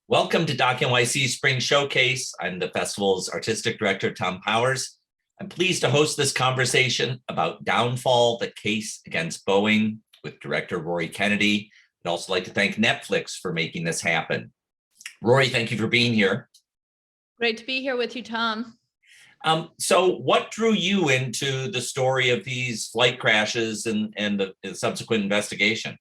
Welcome to Doc NYC Spring Showcase. I'm the festival's artistic director, Tom Powers. I'm pleased to host this conversation about Downfall, the case against Boeing with director Rory Kennedy. I'd also like to thank Netflix for making this happen. Rory, thank you for being here. Great to be here with you, Tom. So what drew you into the story of these flight crashes and the subsequent investigation?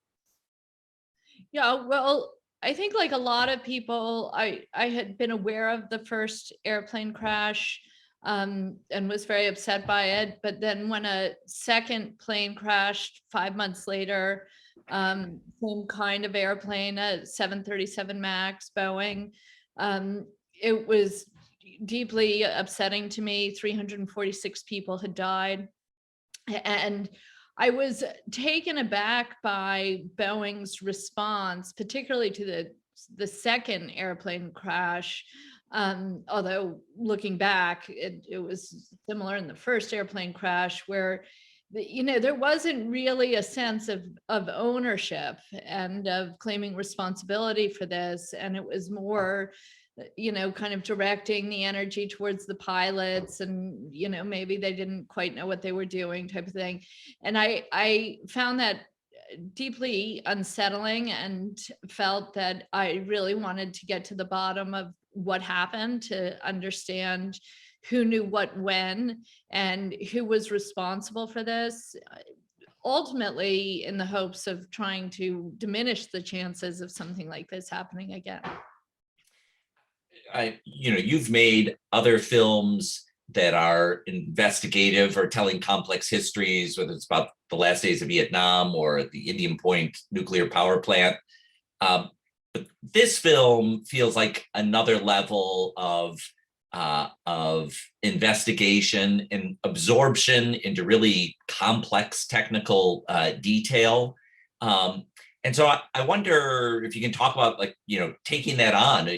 Yeah, well, I think like a lot of people, I had been aware of the first airplane crash and was very upset by it. But then when a second plane crashed 5 months later, same kind of airplane, a 737 MAX Boeing, it was deeply upsetting to me. 346 people had died. And I was taken aback by Boeing's response, particularly to the second airplane crash. Although looking back, it was similar in the first airplane crash, where there wasn't really a sense of ownership and of claiming responsibility for this, and it was more kind of directing the energy towards the pilots, and maybe they didn't quite know what they were doing, type of thing. And I found that deeply unsettling and felt that I really wanted to get to the bottom of what happened, to understand who knew what when and who was responsible for this, ultimately in the hopes of trying to diminish the chances of something like this happening again. You've made other films that are investigative or telling complex histories, whether it's about the last days of Vietnam or the Indian Point nuclear power plant. But this film feels like another level of investigation and absorption into really complex technical detail. And so I wonder if you can talk about, like, taking that on,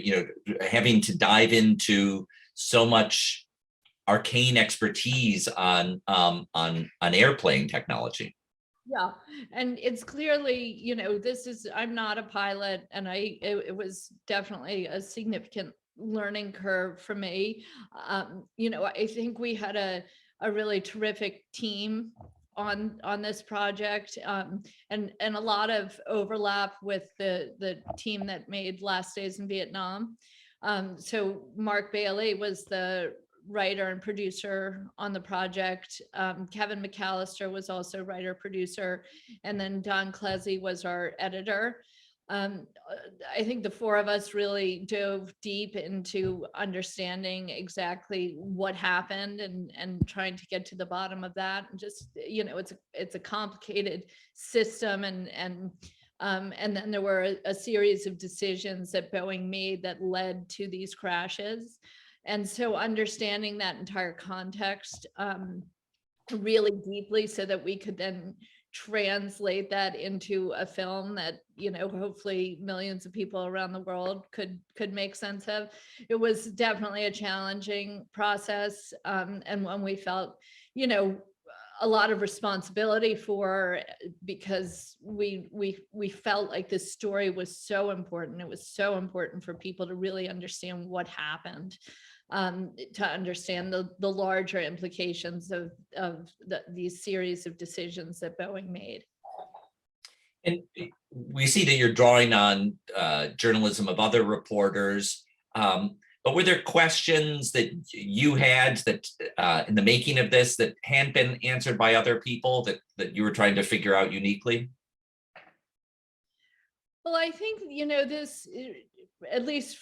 having to dive into so much arcane expertise on airplane technology. Yeah, and it's clearly, I'm not a pilot, and it was definitely a significant learning curve for me. I think we had a really terrific team on this project, and a lot of overlap with the team that made Last Days in Vietnam. So Mark Bailey was the writer and producer on the project. Kevin McAllister was also writer producer, and then Don Clezzy was our editor. I think the four of us really dove deep into understanding exactly what happened and trying to get to the bottom of that. And just, it's a complicated system, and then there were a series of decisions that Boeing made that led to these crashes. And so understanding that entire context really deeply, so that we could then translate that into a film that hopefully millions of people around the world could make sense of. It was definitely a challenging process, and one we felt a lot of responsibility for, because we felt like this story was so important. It was so important for people to really understand what happened, to understand the larger implications of these series of decisions that Boeing made. And we see that you're drawing on journalism of other reporters. But were there questions that you had that in the making of this that hadn't been answered by other people that you were trying to figure out uniquely? Well, I think, this, at least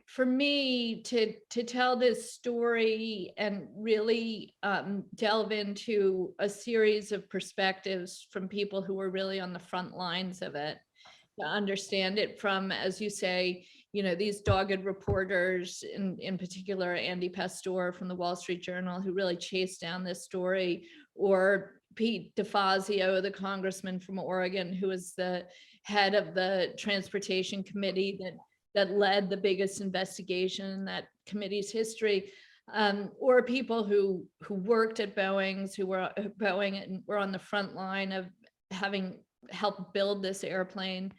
for me, to tell this story and really delve into a series of perspectives from people who were really on the front lines of it, to understand it from, as you say, these dogged reporters, in particular, Andy Pastor from the Wall Street Journal, who really chased down this story, or Pete DeFazio, the congressman from Oregon, who was the head of the Transportation Committee that led the biggest investigation in that committee's history, or people who worked at Boeing and were on the front line of having helped build this airplane.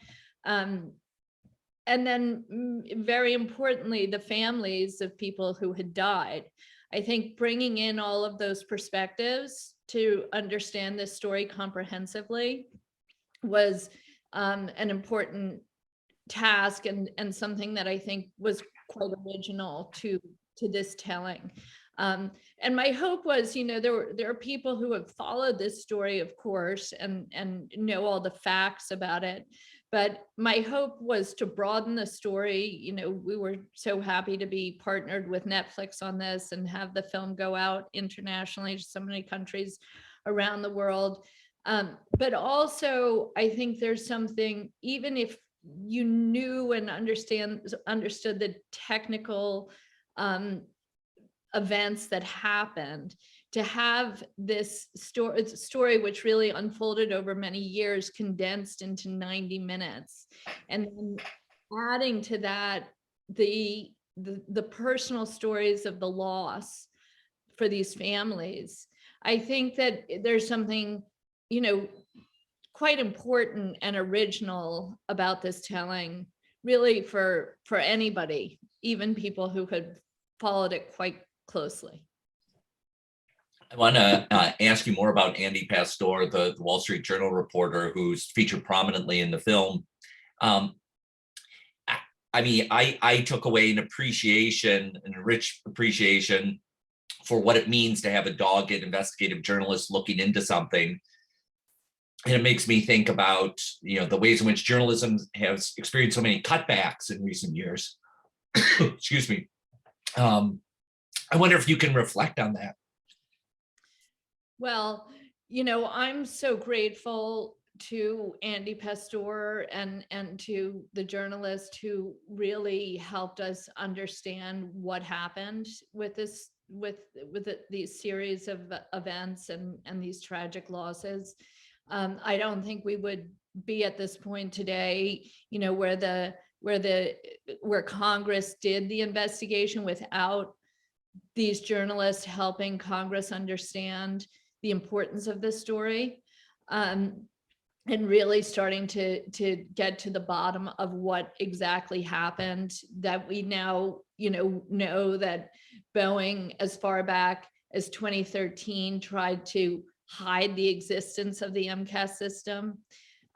and then very importantly, the families of people who had died. I think bringing in all of those perspectives to understand this story comprehensively was an important task, and something that I think was quite original to this telling. And my hope was, there are people who have followed this story, of course, and know all the facts about it. But my hope was to broaden the story. We were so happy to be partnered with Netflix on this and have the film go out internationally to so many countries around the world. But also, I think there's something, even if you knew and understood the technical events that happened, to have this story which really unfolded over many years condensed into 90 minutes, and then adding to that the personal stories of the loss for these families. I think that there's something quite important and original about this telling, really, for anybody, even people who had followed it quite closely. I want to ask you more about Andy Pastor, the Wall Street Journal reporter who's featured prominently in the film. I mean, I took away an appreciation, an rich appreciation for what it means to have a dogged investigative journalist looking into something. And it makes me think about, the ways in which journalism has experienced so many cutbacks in recent years. Excuse me. I wonder if you can reflect on that. Well, I'm so grateful to Andy Pastor and to the journalist who really helped us understand what happened with this, these series of events and these tragic losses. I don't think we would be at this point today, where Congress did the investigation without these journalists helping Congress understand the importance of this story, and really starting to get to the bottom of what exactly happened. That we now, know that Boeing, as far back as 2013, tried to hide the existence of the MCAS system.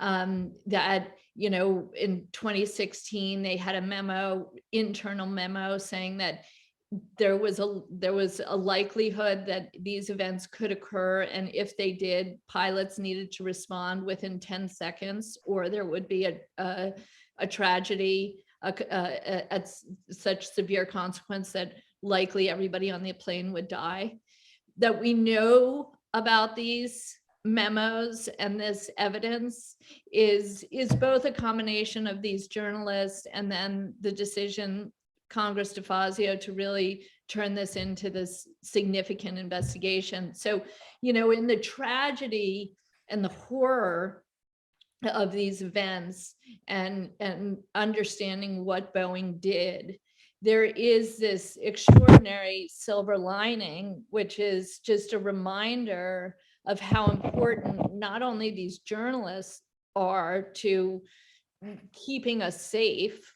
That, in 2016, they had a internal memo saying that there was a likelihood that these events could occur, and if they did, pilots needed to respond within 10 seconds, or there would be a tragedy at such severe consequence that likely everybody on the plane would die. That we know about these memos and this evidence is both a combination of these journalists and then the decision Congress DeFazio to really turn this into this significant investigation. So, in the tragedy and the horror of these events and understanding what Boeing did, there is this extraordinary silver lining, which is just a reminder of how important not only these journalists are to keeping us safe,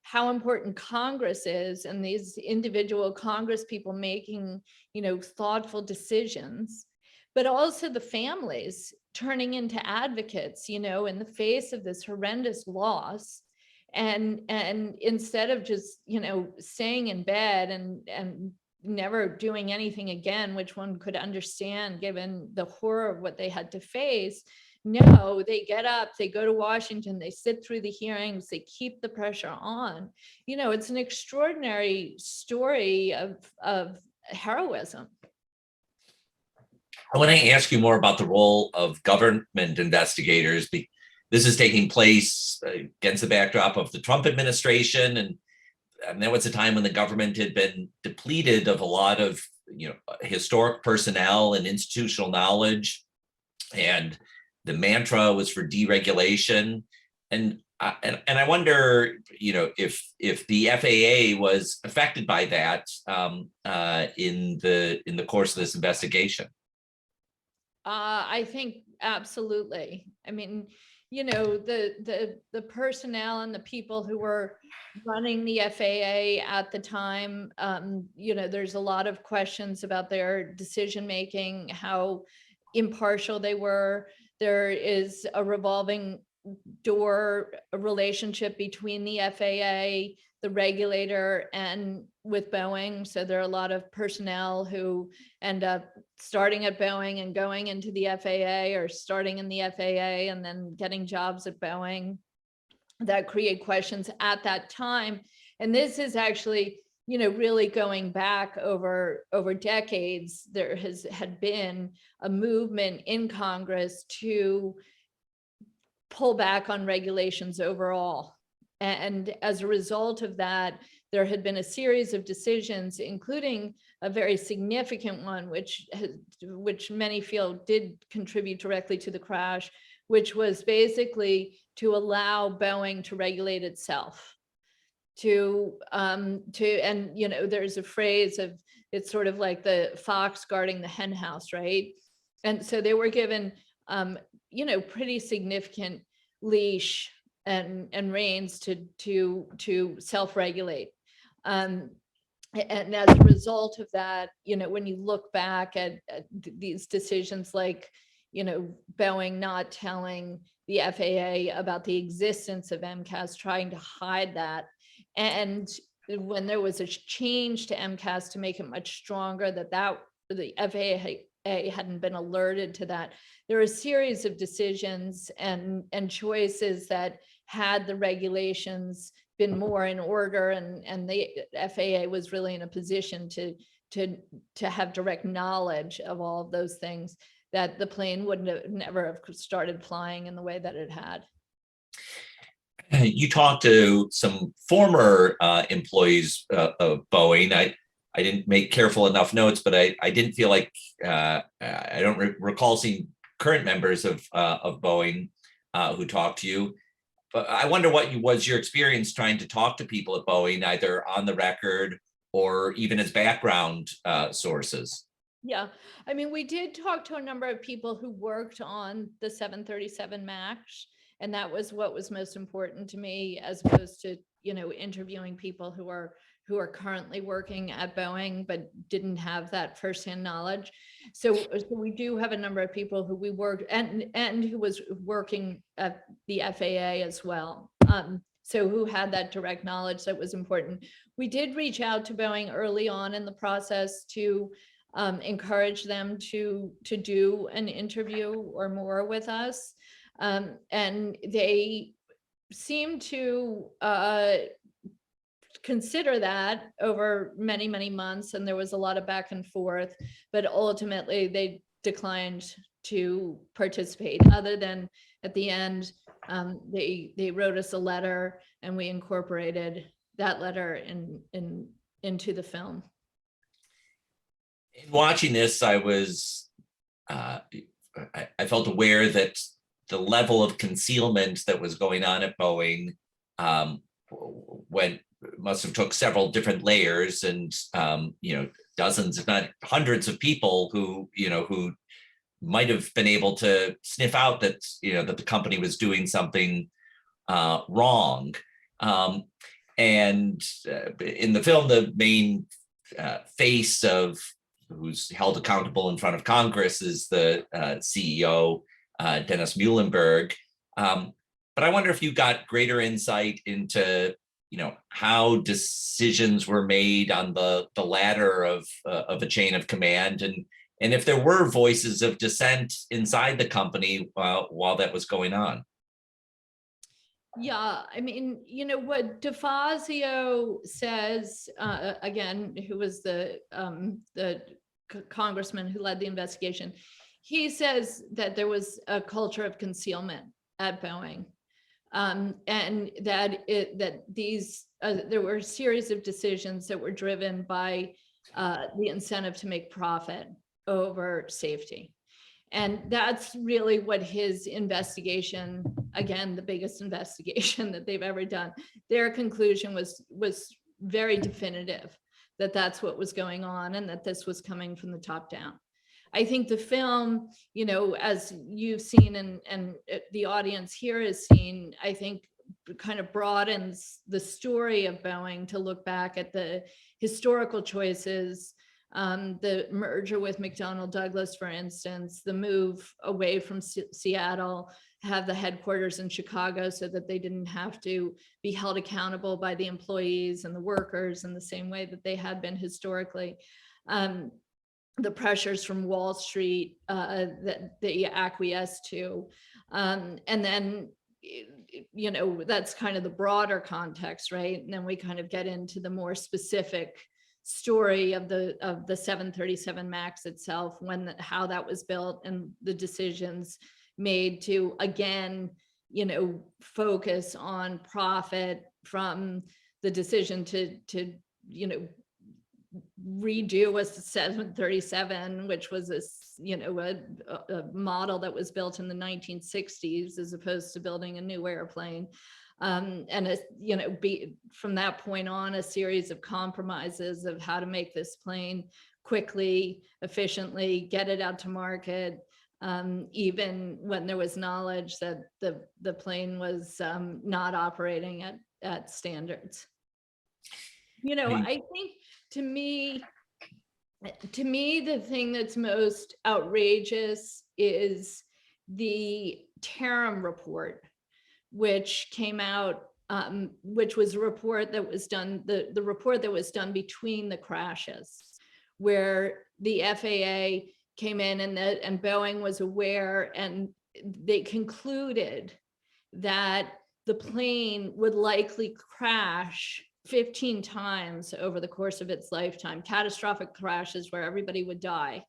how important Congress is, and these individual Congress people making, thoughtful decisions, but also the families turning into advocates, in the face of this horrendous loss. And instead of just, staying in bed and never doing anything again, which one could understand given the horror of what they had to face. No, they get up, they go to Washington, they sit through the hearings, they keep the pressure on. It's an extraordinary story of heroism. I want to ask you more about the role of government investigators. This is taking place against the backdrop of the Trump administration, and there was a time when the government had been depleted of a lot of historic personnel and institutional knowledge, and the mantra was for deregulation. And I wonder, if the FAA was affected by that in the course of this investigation. I think absolutely. I mean, the personnel and the people who were running the FAA at the time, there's a lot of questions about their decision making, how impartial they were. There is a revolving door relationship between the FAA, the regulator, and with Boeing. So there are a lot of personnel who end up starting at Boeing and going into the FAA, or starting in the FAA and then getting jobs at Boeing, that create questions at that time. And this is actually, really going back over decades. There had been a movement in Congress to pull back on regulations overall. And as a result of that, there had been a series of decisions, including a very significant one, which many feel did contribute directly to the crash, which was basically to allow Boeing to regulate itself. There's a phrase of, it's sort of like the fox guarding the hen house, right? And so they were given pretty significant leash and reins to self-regulate. And as a result of that, when you look back at these decisions, like, Boeing not telling the FAA about the existence of MCAS, trying to hide that. And when there was a change to MCAS to make it much stronger, that the FAA hadn't been alerted to that. There are a series of decisions and choices that, had the regulations been more in order, and the FAA was really in a position to have direct knowledge of all of those things, that the plane would never have started flying in the way that it had. You talked to some former employees of Boeing. I didn't make careful enough notes, but I didn't feel like I don't recall seeing current members of Boeing who talked to you. But I wonder what was your experience trying to talk to people at Boeing, either on the record or even as background sources. Yeah, I mean, we did talk to a number of people who worked on the 737 MAX, and that was what was most important to me, as opposed to, interviewing people who are currently working at Boeing but didn't have that firsthand knowledge. So we do have a number of people who we worked and who was working at the FAA as well. So who had that direct knowledge that was important. We did reach out to Boeing early on in the process to encourage them to do an interview or more with us. And they seem to consider that over many, many months. And there was a lot of back and forth, but ultimately they declined to participate, other than at the end, they wrote us a letter, and we incorporated that letter into the film. In watching this, I was I felt aware that the level of concealment that was going on at Boeing must have took several different layers, and dozens, if not hundreds, of people who might have been able to sniff out that that the company was doing something wrong. And in the film, the main face of who's held accountable in front of Congress is the CEO, Dennis Muhlenberg. But I wonder if you got greater insight into how decisions were made on the ladder of a chain of command, and if there were voices of dissent inside the company while that was going on. Yeah, I mean, what DeFazio says, again, who was the congressman who led the investigation, he says that there was a culture of concealment at Boeing, and that there were a series of decisions that were driven by the incentive to make profit over safety. And that's really what his investigation, again, the biggest investigation that they've ever done, their conclusion was very definitive, that that's what was going on, and that this was coming from the top down. I think the film, as you've seen and the audience here has seen, I think kind of broadens the story of Boeing to look back at the historical choices, the merger with McDonnell Douglas, for instance, the move away from Seattle, have the headquarters in Chicago so that they didn't have to be held accountable by the employees and the workers in the same way that they had been historically. The pressures from Wall Street that they acquiesced to. And then, that's kind of the broader context, right? And then we kind of get into the more specific story of the 737 MAX itself, how that was built and the decisions made to, again, focus on profit, from the decision to redo a 737, which was a model that was built in the 1960s, as opposed to building a new airplane. And from that point on, a series of compromises of how to make this plane quickly, efficiently, get it out to market, even when there was knowledge that the plane was not operating at standards. I think to me, the thing that's most outrageous is the Tarim report, which came out, which was a report that was done, the report that was done between the crashes, where the FAA came in and Boeing was aware, and they concluded that the plane would likely crash 15 times over the course of its lifetime, catastrophic crashes where everybody would die,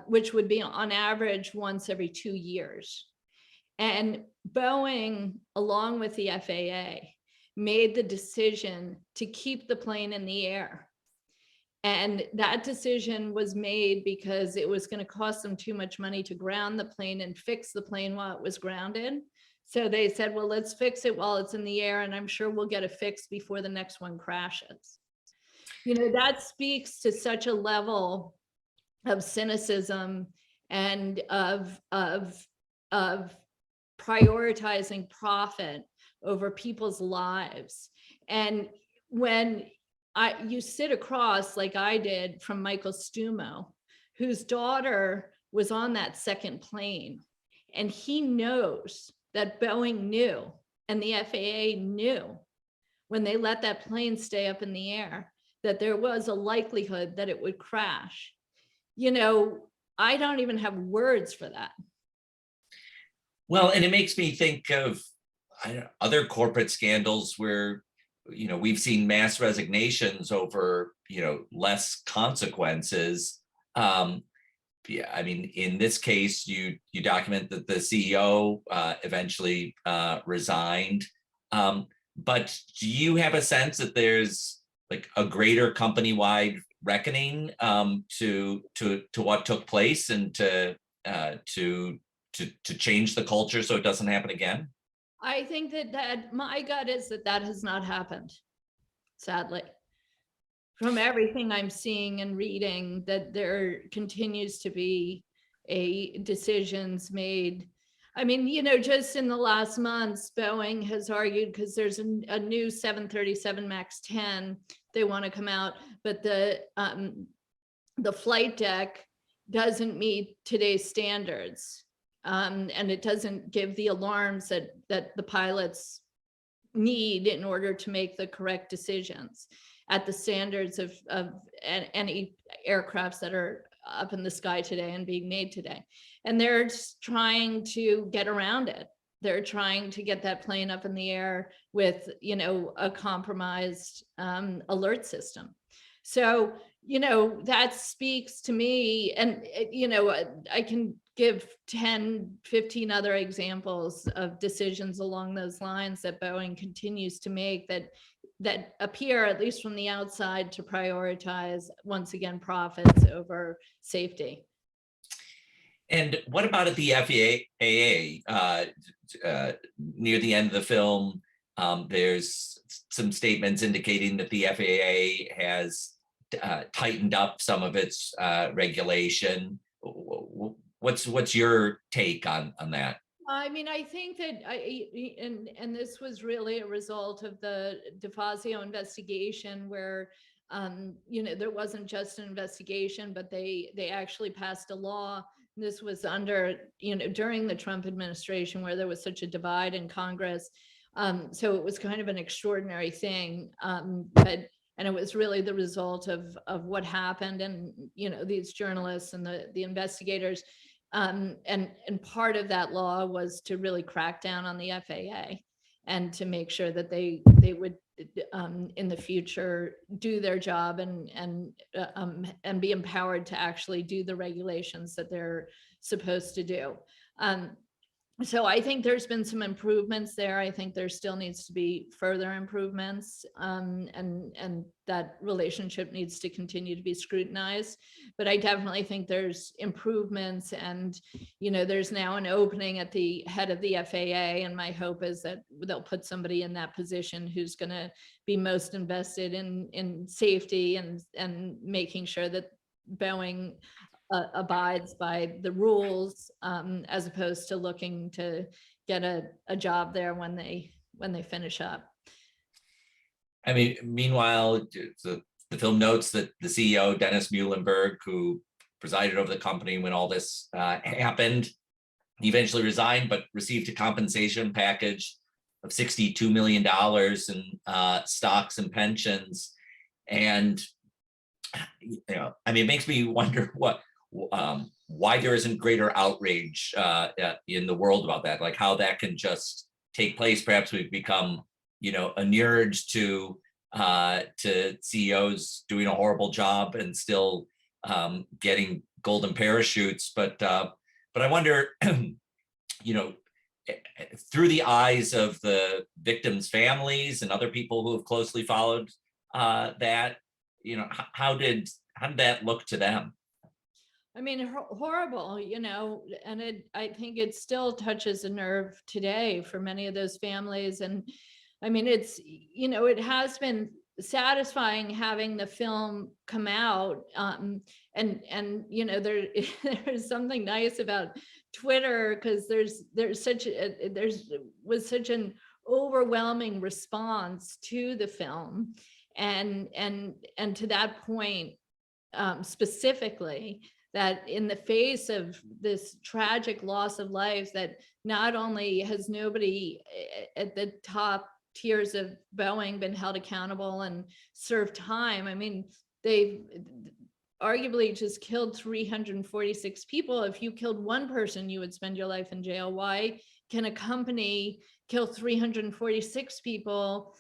which would be on average once every 2 years. And Boeing, along with the FAA, made the decision to keep the plane in the air. And that decision was made because it was going to cost them too much money to ground the plane and fix the plane while it was grounded. So they said, well, let's fix it while it's in the air, and I'm sure we'll get it fixed before the next one crashes. That speaks to such a level of cynicism and of prioritizing profit over people's lives. And when you sit across, like I did, from Michael Stumo, whose daughter was on that second plane, and he knows that Boeing knew and the FAA knew, when they let that plane stay up in the air, that there was a likelihood that it would crash. I don't even have words for that. Well, and it makes me think of other corporate scandals where, we've seen mass resignations over, less consequences. Yeah, I mean, in this case, you document that the CEO eventually resigned. But do you have a sense that there's like a greater company-wide reckoning to what took place, and to change the culture so it doesn't happen again? I think that my gut is that has not happened, sadly. From everything I'm seeing and reading, that there continues to be decisions made. I mean, just in the last months, Boeing has argued, because there's a new 737 MAX 10, they want to come out, but the flight deck doesn't meet today's standards, and it doesn't give the alarms that the pilots need in order to make the correct decisions at the standards of any aircrafts that are up in the sky today and being made today. And they're trying to get around it. They're trying to get that plane up in the air with, a compromised alert system. So, that speaks to me. And, I can give 10, 15 other examples of decisions along those lines that Boeing continues to make that appear, at least from the outside, to prioritize, once again, profits over safety. And what about at the FAA? Near the end of the film, there's some statements indicating that the FAA has tightened up some of its regulation. What's your take on that? I mean, I think that and this was really a result of the DeFazio investigation, where there wasn't just an investigation, but they actually passed a law. This was under, during the Trump administration, where there was such a divide in Congress. So it was kind of an extraordinary thing, but and it was really the result of what happened, and these journalists and the investigators. And part of that law was to really crack down on the FAA and to make sure that they would in the future do their job and be empowered to actually do the regulations that they're supposed to do. So I think there's been some improvements there. I think there still needs to be further improvements, and that relationship needs to continue to be scrutinized. But I definitely think there's improvements, and there's now an opening at the head of the FAA, and my hope is that they'll put somebody in that position who's going to be most invested in safety and making sure that Boeing abides by the rules, as opposed to looking to get a job there when they finish up. I mean, meanwhile, the film notes that the CEO, Dennis Muhlenberg, who presided over the company when all this happened, he eventually resigned, but received a compensation package of $62 million in stocks and pensions. And, I mean, it makes me wonder why there isn't greater outrage in the world about that, like how that can just take place. Perhaps we've become, inured to CEOs doing a horrible job and still getting golden parachutes. But I wonder, through the eyes of the victims' families and other people who have closely followed that, how did that look to them? I mean, horrible, and I think it still touches a nerve today for many of those families. And I mean, it's, it has been satisfying having the film come out. And there's something nice about Twitter, because there's was such an overwhelming response to the film. And to that point, specifically, that in the face of this tragic loss of life, that not only has nobody at the top tiers of Boeing been held accountable and served time. I mean, they've arguably just killed 346 people. If you killed one person, you would spend your life in jail. Why can a company kill 346 people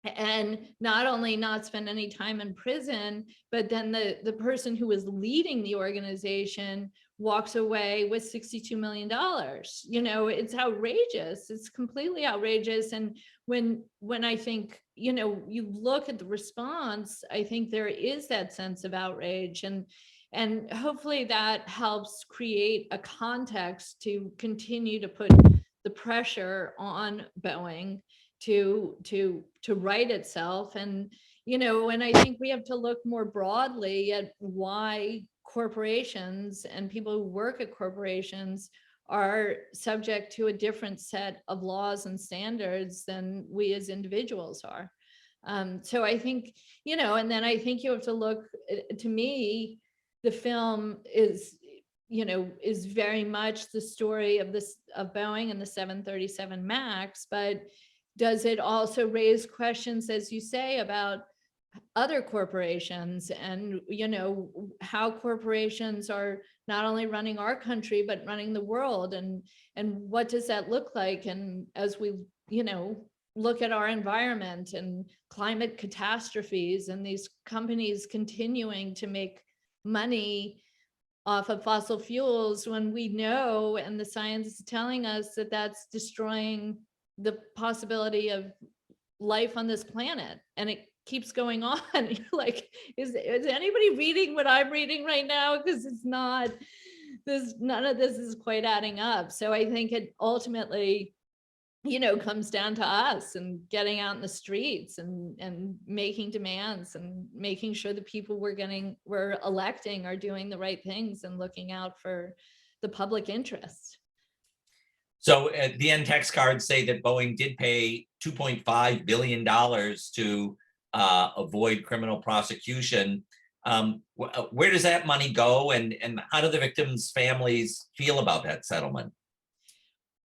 and not only not spend any time in prison, but then the person who was leading the organization walks away with $62 million? It's outrageous. It's completely outrageous. And when I think, you look at the response, I think there is that sense of outrage, and hopefully that helps create a context to continue to put the pressure on Boeing to right itself. And I think we have to look more broadly at why corporations and people who work at corporations are subject to a different set of laws and standards than we as individuals are. So I think, and then I think you have to look, to me, the film is very much the story of Boeing and the 737 MAX, but does it also raise questions, as you say, about other corporations and, how corporations are not only running our country, but running the world, and what does that look like? And as we, look at our environment and climate catastrophes and these companies continuing to make money off of fossil fuels, when we know, and the science is telling us, that that's destroying the possibility of life on this planet, and it keeps going on. You're like, is anybody reading what I'm reading right now? Because it's not, none of this is quite adding up. So I think it ultimately comes down to us and getting out in the streets and making demands and making sure the people we're electing are doing the right things and looking out for the public interest. So at the end, text cards say that Boeing did pay $2.5 billion to avoid criminal prosecution. Where does that money go, and how do the victims' families feel about that settlement?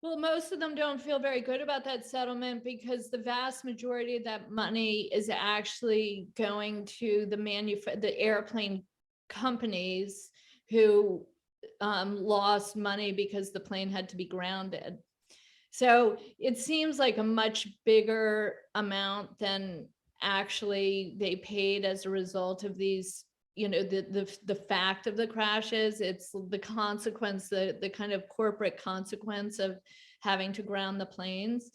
Well, most of them don't feel very good about that settlement because the vast majority of that money is actually going to the airplane companies who lost money because the plane had to be grounded. So it seems like a much bigger amount than actually they paid as a result of these, the fact of the crashes. It's the consequence, the kind of corporate consequence of having to ground the planes.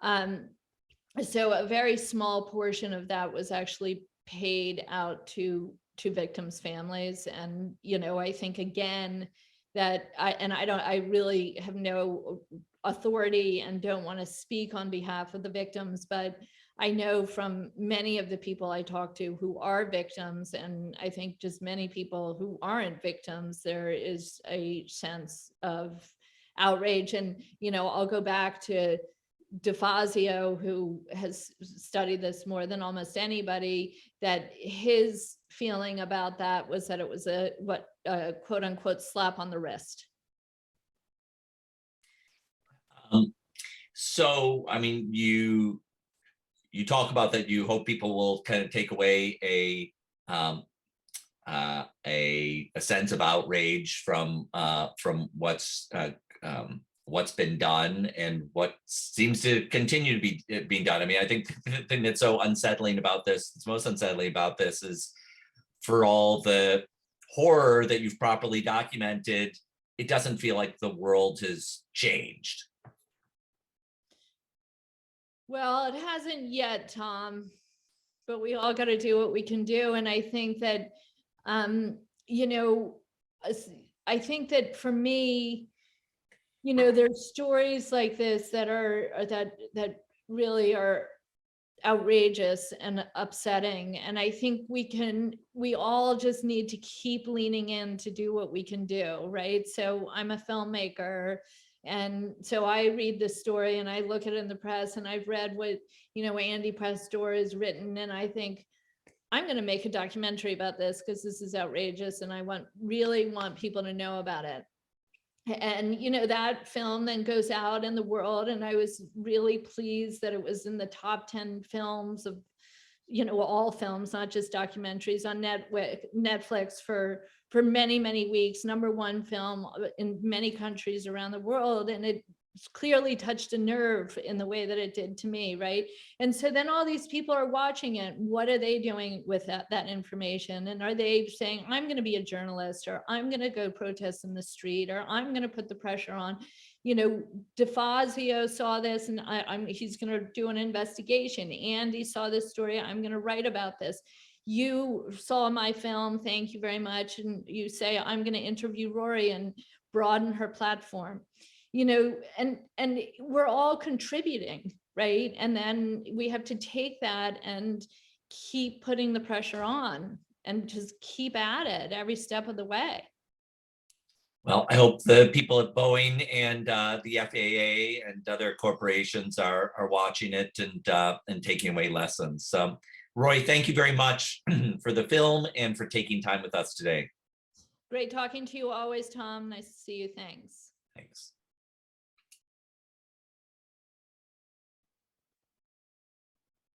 So a very small portion of that was actually paid out to victims' families. And, I think again, that I really have no authority and don't want to speak on behalf of the victims, but I know from many of the people I talk to who are victims, and I think just many people who aren't victims, there is a sense of outrage. And, I'll go back to DeFazio, who has studied this more than almost anybody, that his feeling about that was that it was a quote unquote slap on the wrist. So, I mean, you talk about that. You hope people will kind of take away a sense of outrage from what's been done and what seems to continue to be being done. I mean, I think the thing that's so unsettling about this, it's most unsettling about this, is for all the horror that you've properly documented, it doesn't feel like the world has changed. Well, it hasn't yet, Tom, but we all got to do what we can do. And I think that, I think that for me, there's stories like this that really are outrageous and upsetting. And I think we all just need to keep leaning in to do what we can do, right? So I'm a filmmaker. And so I read this story and I look at it in the press, and I've read what, Andy Pastor has written. And I think I'm going to make a documentary about this because this is outrageous. And I really want people to know about it. And, that film then goes out in the world. And I was really pleased that it was in the top 10 films of, all films, not just documentaries, on Netflix for many, many weeks, #1 film in many countries around the world. And it clearly touched a nerve in the way that it did to me, right? And so then all these people are watching it. What are they doing with that information? And are they saying, I'm going to be a journalist, or I'm going to go protest in the street, or I'm going to put the pressure on? DeFazio saw this, and he's going to do an investigation. Andy saw this story. I'm going to write about this. You saw my film, thank you very much. And you say, I'm going to interview Rory and broaden her platform. And we're all contributing, right? And then we have to take that and keep putting the pressure on and just keep at it every step of the way. Well, I hope the people at Boeing and the FAA and other corporations are watching it and taking away lessons. Roy, thank you very much for the film and for taking time with us today. Great talking to you always, Tom. Nice to see you. Thanks. Thanks.